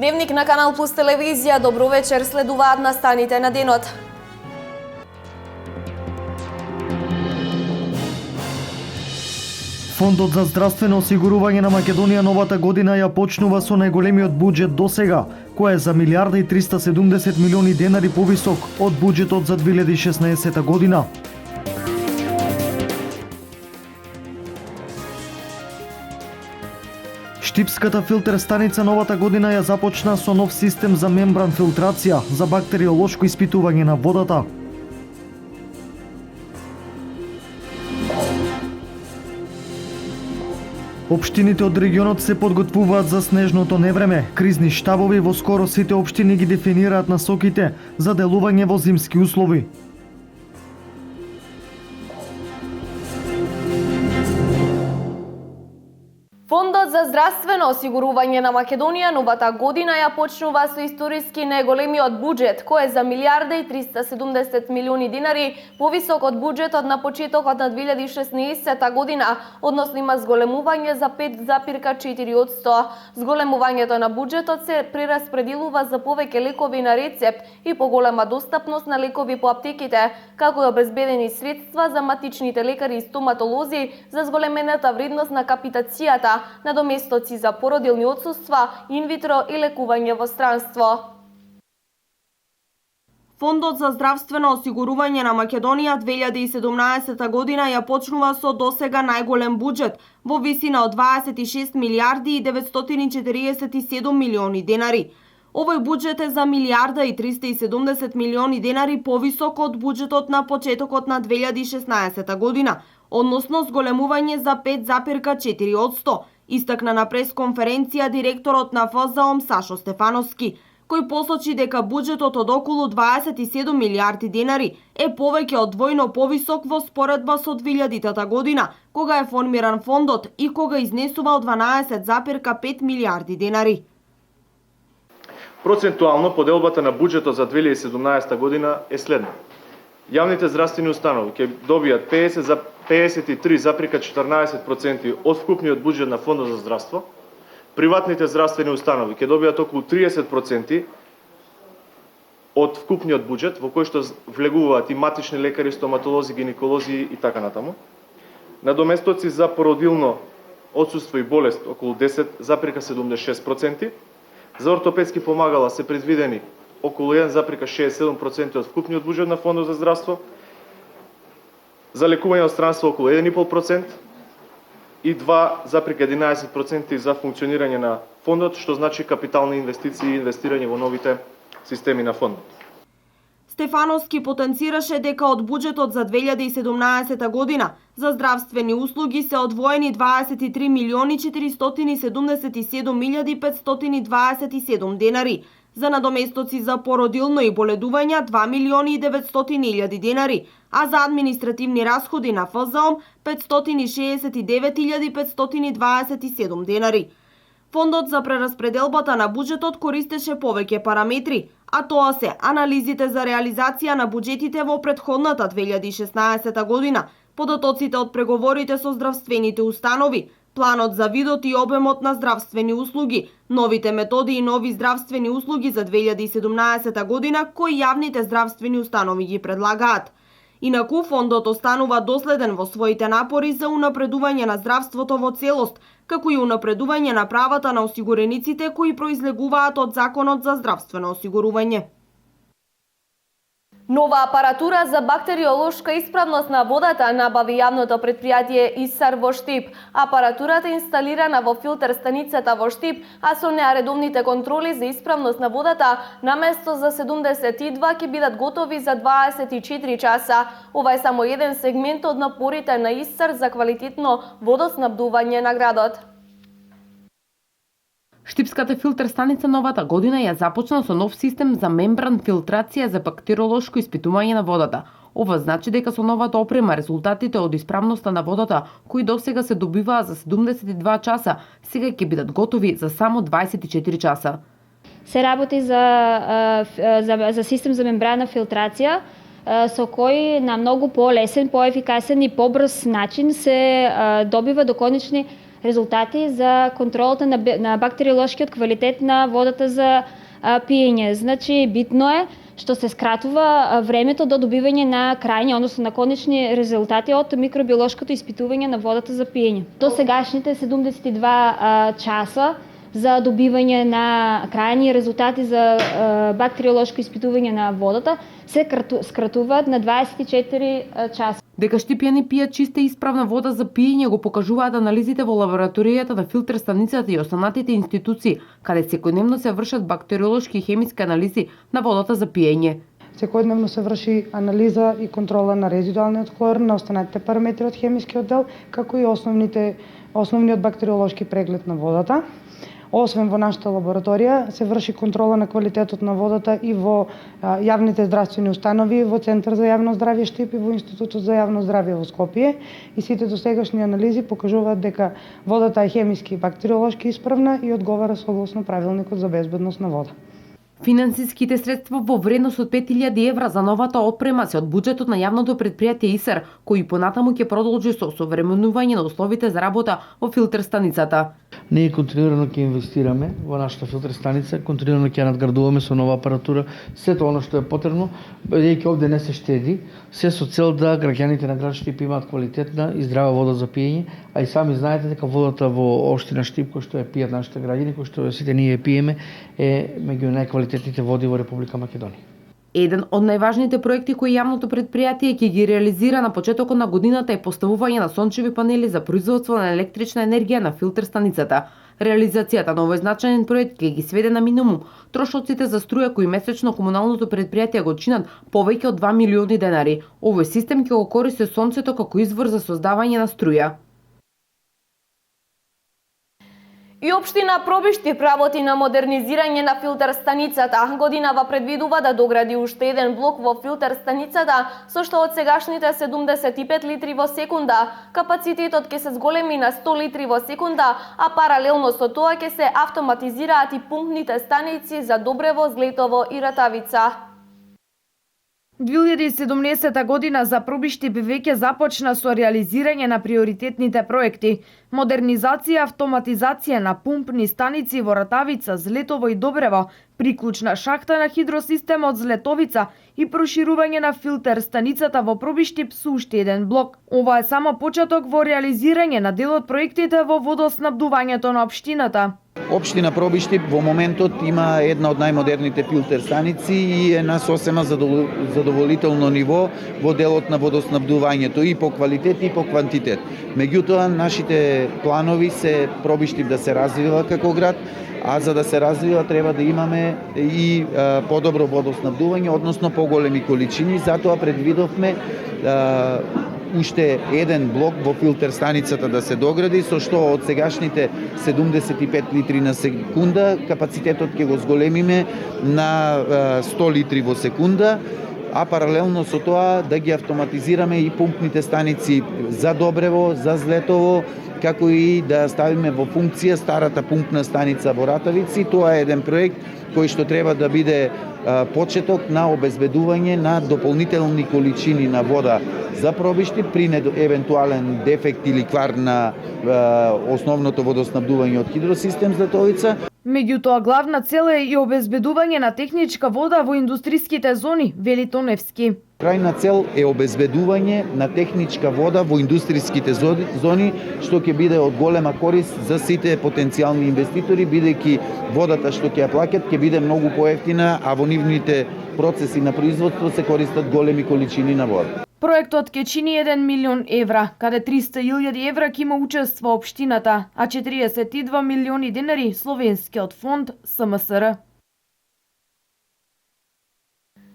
Дневник на Канал Плюс телевизија. Добро вечер, следуваат настаните на денот. Фондот за здравствено осигурување на Македонија новата година ја почнува со најголемиот буџет досега, кој е за милиарда и 370 милиони денари повисок од буџетот за 2016 година. Штипската филтер станица новата година ја започна со нов систем за мембран филтрација за бактериолошко испитување на водата. Општините од регионот се подготвуваат за снежното невреме. Кризни штабови во скоро сите општини ги дефинираат насоките за делување во зимски услови. Фондот за здравствено осигурување на Македонија новата година ја почнува со историски најголемиот буџет, кој е за милиарда и 370 милиони денари повисок од буџетот на почетокот на 2016 година, односно има зголемување за 5,4%. Зголемувањето на буџетот се прераспределува за повеќе лекови на рецепт и поголема достапност на лекови по аптеките, како и обезбедени средства за матичните лекари и стоматолози за зголемената вредност на капитацијата, надоместоци за породилни отсуства, инвитро и лекување во странство. Фондот за здравствено осигурување на Македонија 2017 година ја почнува со досега најголем буџет во висина од 26 милиарди и 947 милиони денари. Овој буџет е за милиарда и 370 милиони денари повисок од буџетот на почетокот на 2016 година, односно зголемување за 5,4%, истакна на пресконференција директорот на ФЗОМ Сашо Стефановски, кој посочи дека буџетот од околу 27 милиарди денари е повеќе од двојно повисок во споредба со 2000 година, кога е формиран фондот и кога изнесувал 12,5 милиарди денари. Процентуално поделбата на буџетот за 2017 година е следна. Јавните здравствени установи ќе добијат 53,14% од вкупниот буџет на Фондот за здравство. Приватните здравствени установи ќе добијат околу 30% од вкупниот буџет, во кој што влегуваат и матични лекари, стоматолози, гинеколози и така натаму. Надоместоци за породилно отсуство и болест околу 10,76%. За ортопедски помагала се предвидени околу 1,67% од вкупниот буџет на Фондот за здравство. За лекување од странство околу 1,5% и 2,11% за функционирање на фондот, што значи капитални инвестиции и инвестирање во новите системи на фондот. Стефановски потенцираше дека од буџетот за 2017 година за здравствени услуги се одвоени 23 милиони 477 милијади 527 денари, за надоместоци за породилно и боледувања 2 милиони и 900 илјади денари, а за административни расходи на ФЗОМ 569.527 денари. Фондот за прераспределбата на буџетот користеше повеќе параметри, а тоа се анализите за реализација на буџетите во претходната 2016 година, податоците од преговорите со здравствените установи, планот за видот и обемот на здравствени услуги, новите методи и нови здравствени услуги за 2017 година кои јавните здравствени установи ги предлагаат. Инаку, фондот останува доследен во своите напори за унапредување на здравството во целост, како и унапредување на правата на осигурениците кои произлегуваат од Законот за здравствено осигурување. Нова апаратура за бактериолошка исправност на водата набави јавното предпријатие ИСАР во Штип. Апаратурата е инсталирана во филтер станицата во Штип, а со неа редовните контроли за исправност на водата наместо за 72 ќе бидат готови за 24 часа. Ова е само еден сегмент од напорите на ИСАР за квалитетно водоснабдување на градот. Штипската филтер станица новата година ја започна со нов систем за мембран филтрација за бактериолошко испитување на водата. Ова значи дека со новата опрема резултатите од исправноста на водата, кои досега се добиваа за 72 часа, сега ќе бидат готови за само 24 часа. Се работи за систем за мембрана филтрација, со кој на многу полесен, поефикасен и побрз начин се добива до конечни резултати за контролата на бактериолошкиот квалитет на водата за пиење. Значи, битно е што се скратува времето до добивање на крајни, односно на конечни резултати од микробиолошкото испитување на водата за пиење. До сегашните 72 часа за добивање на крајни резултати за бактериолошко испитување на водата се скратуваат на 24 часа. Дека Штипјани пијат чиста и исправна вода за пиење го покажуваат анализите во лабораторијата на филтер станицата и останатите институции, каде секојдневно се вршат бактериолошки и хемиски анализи на водата за пиење. Секојдневно се врши анализа и контрола на резидуалниот хлор, на останатите параметри од хемискиот дел, како и основниот бактериолошки преглед на водата. Освен во нашата лабораторија, се врши контрола на квалитетот на водата и во јавните здравствени установи, во Центар за јавно здравје Штип и во Институтот за јавно здравје во Скопје. И сите досегашни анализи покажуваат дека водата е хемиски и бактериолошки исправна и одговара согласно правилникот за безбедност на вода. Финансиските средства во вредност од 5000 евра за новата опрема се од буџетот на јавното претпријатие ИСР, кој понатаму ќе продолжи со современување на условите за работа во филтер станицата. Ние континуирано ќе инвестираме во нашата филтер станица, континуирано ќе надградуваме со нова апаратура, сето она што е потребно, бидејќи овде не се штеди, се со цел да граѓаните на град Штип имаат квалитетна и здрава вода за пиење, а и сами знаете дека водата во општина Штип, кој што ја пијат нашите граѓани, кој што сите ние ја пиеме, е меѓу најквалитетните води во Република Македонија. Еден од најважните проекти кои јавното претпријатие ќе ги реализира на почетокот на годината е поставување на сончеви панели за производство на електрична енергија на филтер станицата. Реализацијата на овој значаен проект ќе ги сведе на минимум трошоците за струја кои месечно комуналното претпријатие го чинат повеќе од 2 милиони денари. Овој систем ќе го користи сонцето како извор за создавање на струја. И општина Пробишти работи на модернизирање на филтер станицата. Годинава предвидува да догради уште еден блок во филтер станицата, со што од сегашните 75 литри во секунда, капацитетот ќе се зголеми на 100 литри во секунда, а паралелно со тоа ќе се автоматизираат и пумпните станици за Добрево, Злетово и Ратавица. 2017 година за Пробишти веќе започна со реализирање на приоритетните проекти: модернизација, автоматизација на пумпни станици во Ратавица, Злетово и Добрево, приклучна шахта на хидросистемот Злетовица и проширување на филтер станицата во Пробишти со уште еден блок. Ова е само почеток во реализирање на дел од проектите во водоснабдувањето на општината. Општина Пробишти во моментот има една од најмодерните филтер станици и е на сосема задоволително ниво во делот на водоснабдувањето и по квалитет и по квантитет. Меѓутоа, нашите планови се Пробишти да се развива како град, а за да се развива треба да имаме и подобро водоснабдување, односно поголеми количини. Затоа предвидовме уште еден блок во филтер станицата да се догради, со што од сегашните 75 литри на секунда капацитетот ќе го зголемиме на 100 литри во секунда, а паралелно со тоа да ги автоматизираме и пумпните станици за Добрево, за Злетово, како и да ставиме во функција старата пумпна станица во Ратавици. Тоа е еден проект кој што треба да биде почеток на обезбедување на дополнителни количини на вода за Пробишти при евентуален дефект или квар на основното водоснабдување од хидросистем Злетовица. Меѓутоа, главна цел е и обезбедување на техничка вода во индустријските зони, вели Тоневски. Крајна цел е обезбедување на техничка вода во индустријските зони, што ќе биде од голема корист за сите потенцијални инвеститори, бидејќи водата што ќе ја плаќат ќе биде многу поевтина, а во нивните процеси на производство се користат големи количини на вода. Проектот ќе чини 1 милион евра, каде 300.000 евра ќе има учество општината, а 42 милиони денари Словенскиот фонд СМСР.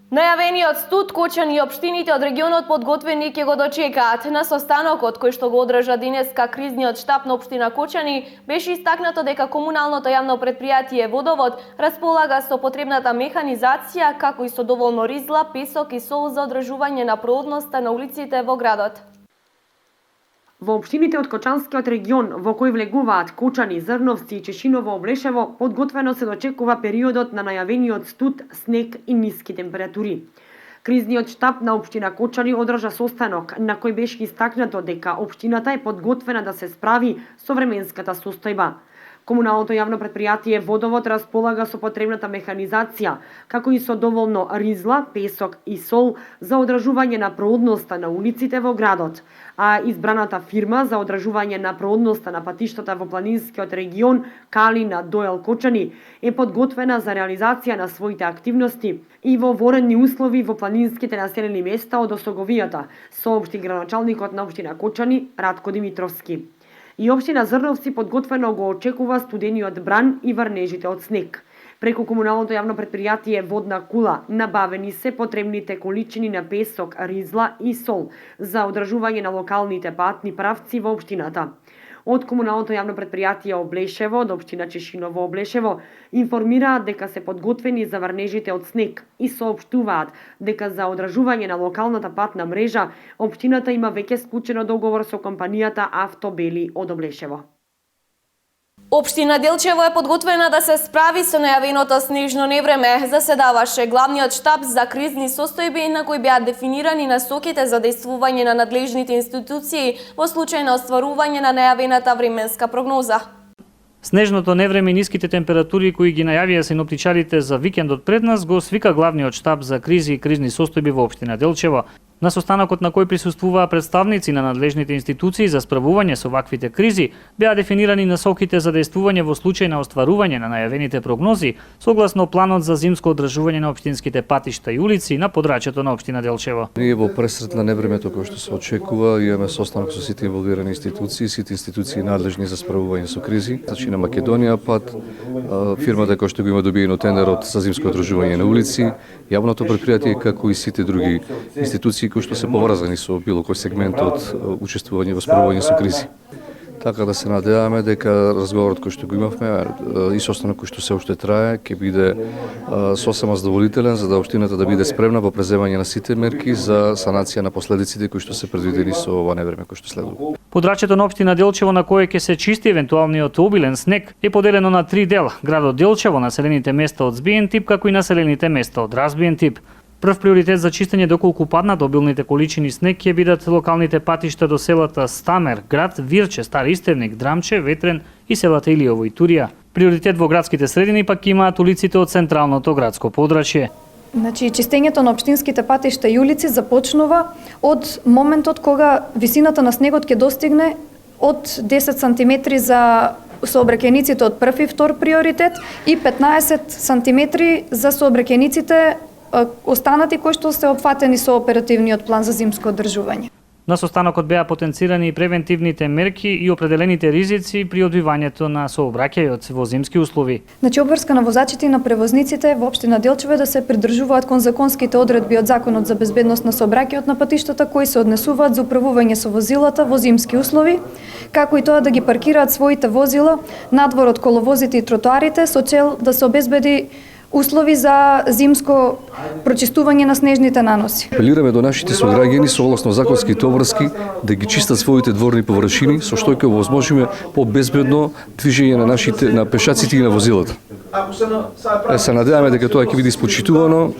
Најавениот студ Кочани и општините од регионот подготвени ќе го дочекаат. На состанокот кој што го одржа денеска кризниот штаб на општина Кочани беше истакнато дека комуналното јавно претпријатие Водовод располага со потребната механизација, како и со доволно ризла, песок и сол за одржување на проводноста на улиците во градот. Во општините од Кочанскиот регион, во кој влегуваат Кочани, Зрновци и Чешиново Облешево, подготвено се дочекува периодот на најавениот студ, снег и ниски температури. Кризниот штаб на општина Кочани одржа состанок на кој беше истакнато дека општината е подготвена да се справи со временската состојба. Комуналното јавно претпријатие Водовод располага со потребната механизација, како и со доволно ризла, песок и сол за одржување на проодноста на улиците во градот, а избраната фирма за одржување на проодноста на патиштата во планинскиот регион Калина Доел Кочани е подготвена за реализација на своите активности и во воредни услови во планинските населени места од Осоговијата, соопшти градоначалникот на општина Кочани Радко Димитровски. И општина Зрновци подготвено го очекува студениот бран и врнежите од снег. Преку комуналното јавно претпријатие Водна кула набавени се потребните количини на песок, ризла и сол за одржување на локалните патни правци во општината. Од комуналното јавно претпријатие Облешево од општина Чешиново Облешево информираат дека се подготвени за врнежите од снег и соопштуваат дека за одржување на локалната патна мрежа општината има веќе склучено договор со компанијата Автобели од Облешево. Општина Делчево е подготвена да се справи со најавеното снежно невреме. Заседаваше главниот штаб за кризни состојби на кој беа дефинирани насоките за действување на надлежните институции во случај на остварување на најавената временска прогноза. Снежното невреме и ниските температури кои ги најавија синоптичарите за викендот пред нас го свика главниот штаб за кризи и кризни состојби во општина Делчево. На состанокот на кој присуствуваа представници на надлежните институции за справување со ваквите кризи, беа дефинирани насоките за действување во случај на остварување на најавените прогнози, согласно планот за зимско одржување на општинските патишта и улици на подрачјето на општина Делчево. Ние во пресрет на невремето кој што се очекува, имаме состанок со сите инволвирани институции, сите институции надлежни за справување со кризи. Значи на Македонија пат, фирмата која што го има добиено тендерот за зимско одржување на улици, јавното претпријатие како и сите други институции кои што се поврзани со било кој сегмент од учествување во справување со кризи. Така да се надеваме дека разговорот кој што го имавме и состанок кој што се уште трае ќе биде сосема задоволителен за да општината да биде спремна во преземање на сите мерки за санација на последиците кои што се предвидени со ова невреме кој што следува. Подрачјето на општина Делчево на кое ќе се чисти евентуалниот обилен снег е поделено на 3 дела: градот Делчево, населените места од збиен тип, како и населените места од разбиен тип. Прв приоритет за чистење доколку паднат обилните количини снег ќе бидат локалните патишта до селата Стамер, град Вирче, Стари Истевник, Драмче, Ветрен и селата Илиево и Турија. Приоритет во градските средини пак имаат улиците од централното градско подрачје. Значи, чистењето на општинските патишта и улици започнува од моментот кога висината на снегот ќе достигне од 10 см за сообраќајниците од прв и втор приоритет и 15 см за сообраќајниците останати кои што се опфатени со оперативниот план за зимско одржување. На состанокот беа потенцирани и превентивните мерки и определените ризици при одбивањето на сообраќајот во зимски услови. Значи, обврска на возачите и на превозниците во општина Делчево е да се придржуваат кон законските одредби од Законот за безбедност на сообраќајот на патиштата кои се однесуваат за управување со возилата во зимски услови, како и тоа да ги паркираат своите возила надвор од коловозите и тротоарите со цел да се обезбеди услови за зимско прочистување на снежните наноси. Апелираме до нашите сограѓани согласно законските обврски да ги чистат своите дворни површини со што ќе овозможиме по-безбедно движење на пешаците и на возилата. Се надеваме дека тоа ќе биде испочитувано,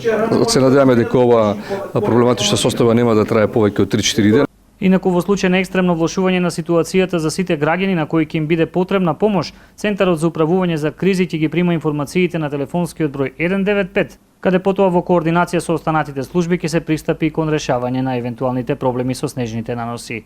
се надеваме дека ова проблематична состојба нема да трае повеќе од 3-4 дена. Инаку во случај на екстремно влошување на ситуацијата за сите граѓани на кои ќе им биде потребна помош, Центарот за управување за кризи ќе ги прима информациите на телефонскиот број 195, каде потоа во координација со останатите служби ќе се пристапи кон решавање на евентуалните проблеми со снежните наноси.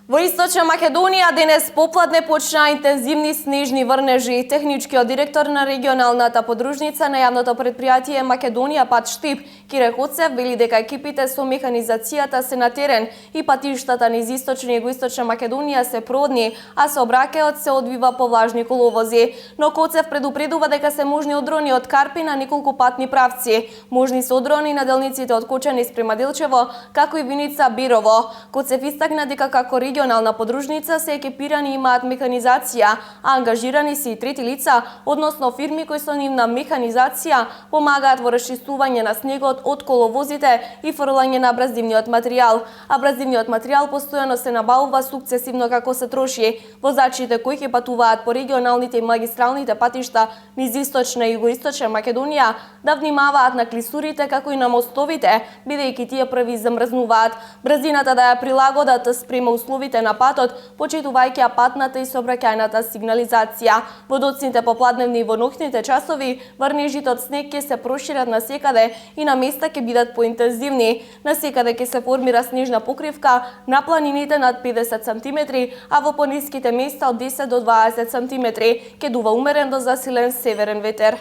Во Источна Македонија денес попладне почнаа интензивни снежни врнежи. Техничкиот директор на регионалната подружница на јавното претпријатие Македонија Патштип Кире Хоцев вели дека екипите со механизацијата се на терен и патиштата низ Источна и Југоисточна Македонија се продни, а сообраќајот се одвива по влажни коловози. Но Хоцев предупредува дека се можни одрони од Карпи на неколку патни правци. Можни се одрони на делниците од Кочани спрема Делчево, како и Виница Бирово. Хоцев истакна дека како регионална подружница се екипирани и имаат механизација, а ангажирани се и трети лица, односно фирми кои со нивна механизација помагаат во расчистување на снегот од коловозите и фрлање на абразивниот материјал. Абразивниот материјал постојано се набавува сукцесивно како се троши. Возачите кои ќе патуваат по регионалните и магистралните патишта низ источна и југоисточна Македонија да внимаваат на клисурите како и на мостовите, бидејќи тие први замрзнуваат. Брзината да ја прилагодат спрема условите на патот, почитувајќи патната и сообраќајната сигнализација. Во доцните попладневни и во ноќните часови врнежите од снег ќе се прошират насекаде и на места ќе бидат поинтензивни. Насекаде ќе се формира снежна покривка на планините над 50 см, а во пониските места од 10 до 20 см. Ќе дува умерен до засилен северен ветер.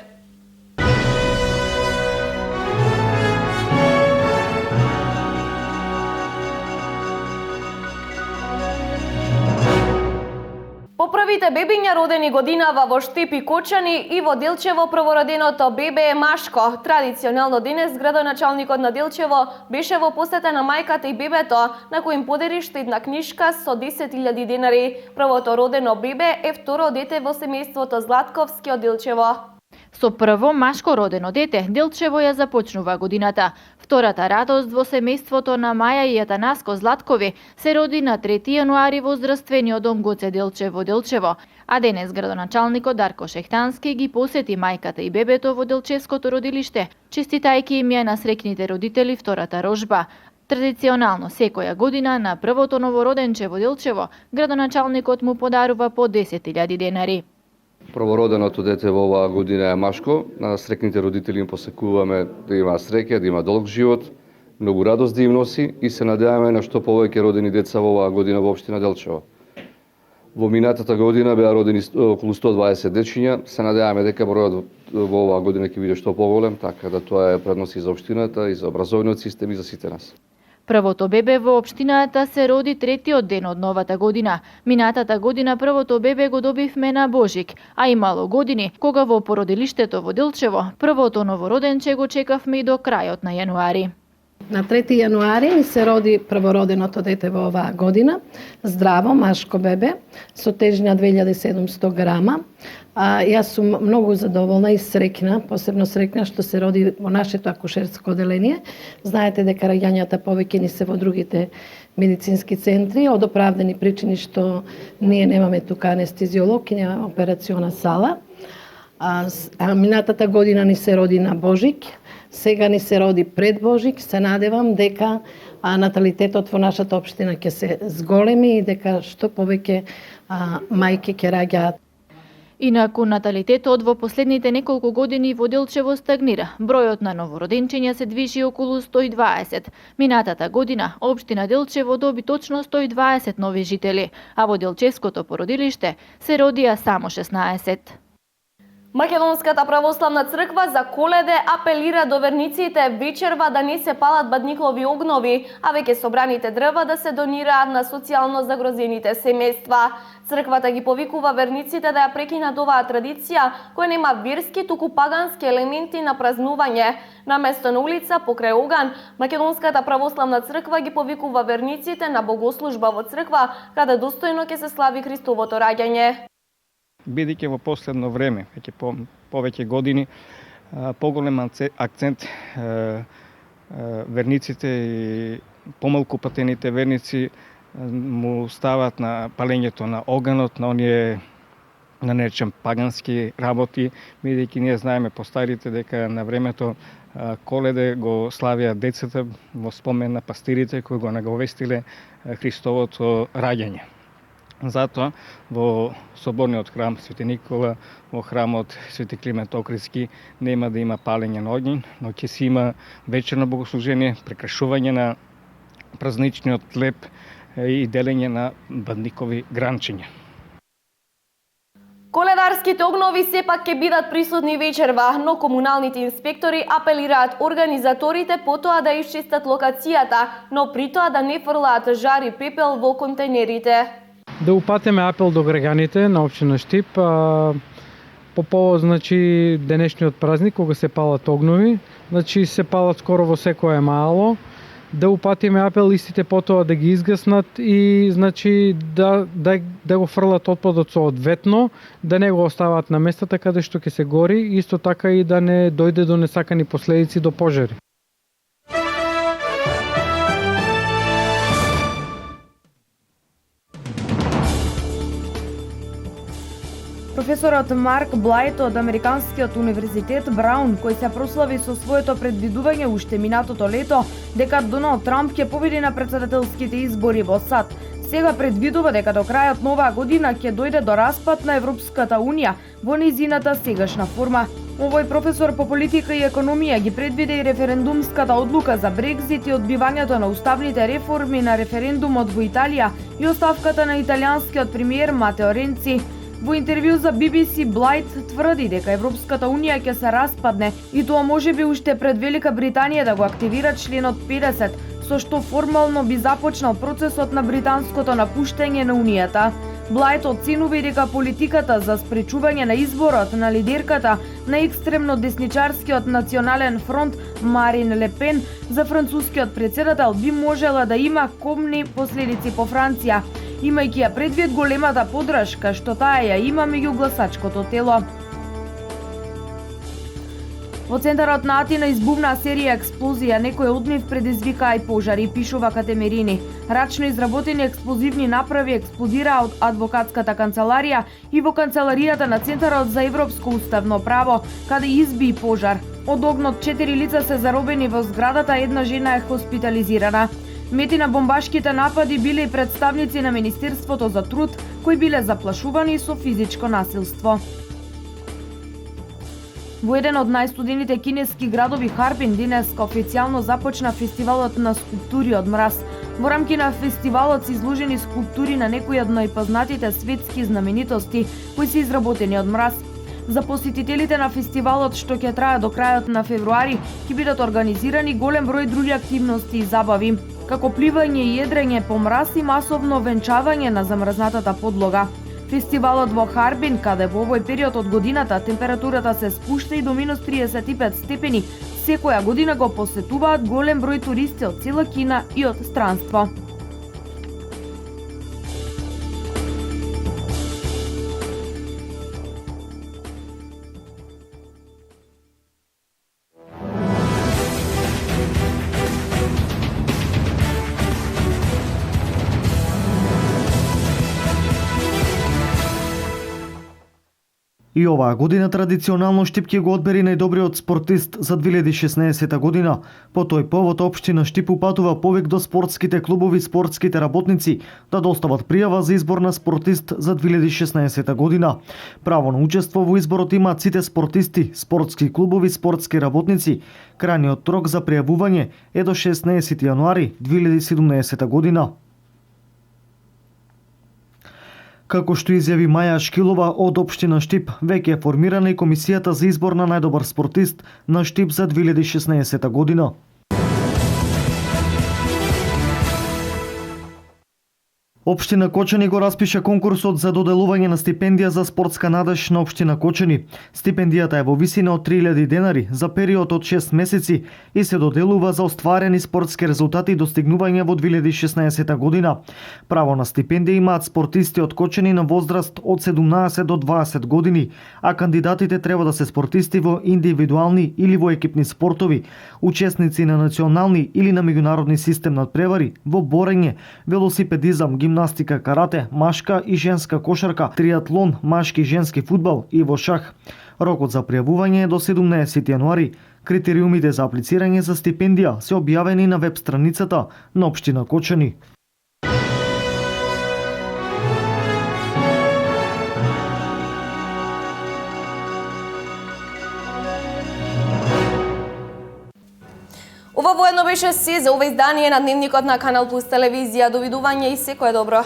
По првите бебиња родени годинава во Штип и Кочани и во Делчево првороденото бебе е машко. Традиционално денес градоначалникот на Делчево беше во посета на мајката и бебето, на кој им подели штедна книшка со 10.000 денари. Првото родено бебе е второ дете во семејството Златковски од Делчево. Со прво машко родено дете, Делчево ја започнува годината. Втората радост во семејството на Маја и Атанаско Златкови се роди на 3 јануари во здравствениот дом Гоце Делчево Делчево, а денес градоначалникот Дарко Шехтански ги посети мајката и бебето во Делчевското родилиште, честитајќи им ја на среќните родители втората рожба. Традиционално секоја година на првото новороденче во Делчево, градоначалникот му подарува по 10.000 денари. Првороденото дете во оваа година е машко. На среќните родители им посекуваме да има среќа, да има долг живот, многу радост да им носи и се надеваме на што повеќе родени деца во оваа година во општина Делчево. Во минатата година беа родени околу 120 дечиња. Се надеваме дека бројот во оваа година ќе биде што поголем, така да тоа е предност и за општината, и за образовниот систем и за сите нас. Првото бебе во општината се роди третиот ден од новата година. Минатата година првото бебе го добивме на Божик, а имало години кога во породилиштето во Делчево првото новороденче го чекавме и до крајот на јануари. На 3 јануари ни се роди првороденото дете во оваа година, здраво машко бебе со тежина 2700 грама. Јас сум многу задоволна и среќна, посебно среќна што се роди во нашето акушерско оделение. Знаете дека раѓањата повеќе ни се во другите медицински центри, од оправдани причини што ние немаме тука анестезиолог и нема операциона сала. Минатата година ни се роди на Божик, сега ни се роди пред Божик. Се надевам дека наталитетот во нашата општина ќе се зголеми и дека што повеќе мајки ќе раѓаат. Инаку наталитетот во последните неколку години во Делчево стагнира. Бројот на новороденчиња се движи околу 120. Минатата година општина Делчево доби точно 120 нови жители, а во Делчевското породилиште се родија само 16. Македонската православна црква за Коледе апелира до верниците вечерва да не се палат бадниклови огнови, а веќе собраните дрва да се донираат на социјално загрозените семејства. Црквата ги повикува верниците да ја прекинат оваа традиција, која нема верски, туку пагански елементи на празнување. На место на улица покрај оган, Македонската православна црква ги повикува верниците на богослужба во црква, каде достојно ќе се слави Христовото раѓање. Бидејќи во последно време, веќе повеќе години, поголем акцент верниците и помалку патените верници му стават на палењето на оганот, на оние на наречен пагански работи, бидејќи ние знаеме по старите дека на времето Коледе го славија децата во спомен на пастирите кои го наговестиле Христовото раѓање. Затоа во соборниот храм Свети Никола, во храмот Свети Климент Охридски нема да има палење на огњ, но ќе си има вечерно богослужение, прекрашување на празничниот хлеб и делење на бадникови гранчиња. Коледарските огнови сепак ќе бидат присутни вечерва, но комуналните инспектори апелираат организаторите потоа да исчистат локацијата, но при тоа да не фрлаат жар и пепел во контейнерите. Да упатиме апел до граѓаните на општина Штип по повод денешниот празник кога се палат огнови, се палат скоро во секое мало, да упатиме апел истите потоа да ги изгаснат и да го фрлат отпадот соодветно, да не го остават на местата каде што ќе се гори, исто така и да не дојде до несакани последици, до пожари. Професорот Марк Блајт од Американскиот универзитет Браун, кој се прослави со своето предвидување уште минатото лето дека Доналд Трамп ќе победи на претседателските избори во САД, сега предвидува дека до крајот на оваа година ќе дојде до распад на Европската унија во нејзината сегашна форма. Овој професор по политика и економија ги предвиде и референдумската одлука за Брекзит и одбивањето на уставните реформи на референдумот во Италија и оставката на италијанскиот премиер Матео Ренци. Во интервју за BBC, Блајт тврди дека Европската унија ќе се распадне и тоа можеби уште пред Велика Британија да го активира членот 50, со што формално би започнал процесот на британското напуштање на Унијата. Блајт оценува и дека политиката за спречување на изборот на лидерката на екстремно десничарскиот национален фронт Марин Ле Пен за францускиот претседател би можела да има комни последици по Франција, имајќи ја предвид големата поддршка што таа ја има меѓу гласачкото тело. Во центарот на Атина избувна серија експлозија, некој од нив предизвикаа и пожари, пишува Катемерини. Рачно изработени експлозивни направи експлодираа од адвокатската канцеларија и во канцеларијата на Центарот за европско уставно право, каде изби пожар. Од огнот 4 лица се заробени во зградата, една жена е хоспитализирана. Мети на бомбашките напади биле и представници на Министерството за труд, кои биле заплашувани со физичко насилство. Во еден од најстудените кинески градови Харбин денеска официјално започна фестивалот на скулптури од мраз. Во рамки на фестивалот се изложени скулптури на некои од најпознатите светски знаменитости кои се изработени од мраз. За посетителите на фестивалот, што ќе трае до крајот на февруари, ќе бидат организирани голем број други активности и забави, како пливање и едрење по мраз и масовно венчавање на замрзнатата подлога. Фестивалот во Харбин, каде во овој период од годината температурата се спушта и до минус 35 степени, секоја година го посетуваат голем број туристи од цела Кина и од странство. И оваа година традиционално Штип ќе го одбери најдобриот спортист за 2016 година. По тој повод општина Штип упатува повик до спортските клубови и спортските работници да достават пријава за избор на спортист за 2016 година. Право на учество во изборот имаат сите спортисти, спортски клубови, спортски работници. Крајниот рок за пријавување е до 16 јануари 2017 година. Како што изјави Маја Шкилова од општина Штип, веќе е формирана и комисијата за избор на најдобар спортист на Штип за 2016 година. Општина Кочани го распиша конкурсот за доделување на стипендија за спортска надеж на општина Кочани. Стипендијата е во висина од 3000 денари за период од 6 месеци и се доделува за остварени спортски резултати и достигнувања во 2016 година. Право на стипендија имаат спортисти од Кочани на возраст од 17 до 20 години, а кандидатите треба да се спортисти во индивидуални или во екипни спортови, учесници на национални или на меѓународни систем надпревари, во борење, велосипедизам, гимнастика, карате, машка и женска кошарка, триатлон, машки и женски фудбал и во шах. Рокот за пријавување е до 17 јануари. Критериумите за аплицирање за стипендија се објавени на веб страницата на општина Кочани. Ова воедно беше се за ова издание на Дневникот на Канал Плюс телевизија. Довидување и секое добро.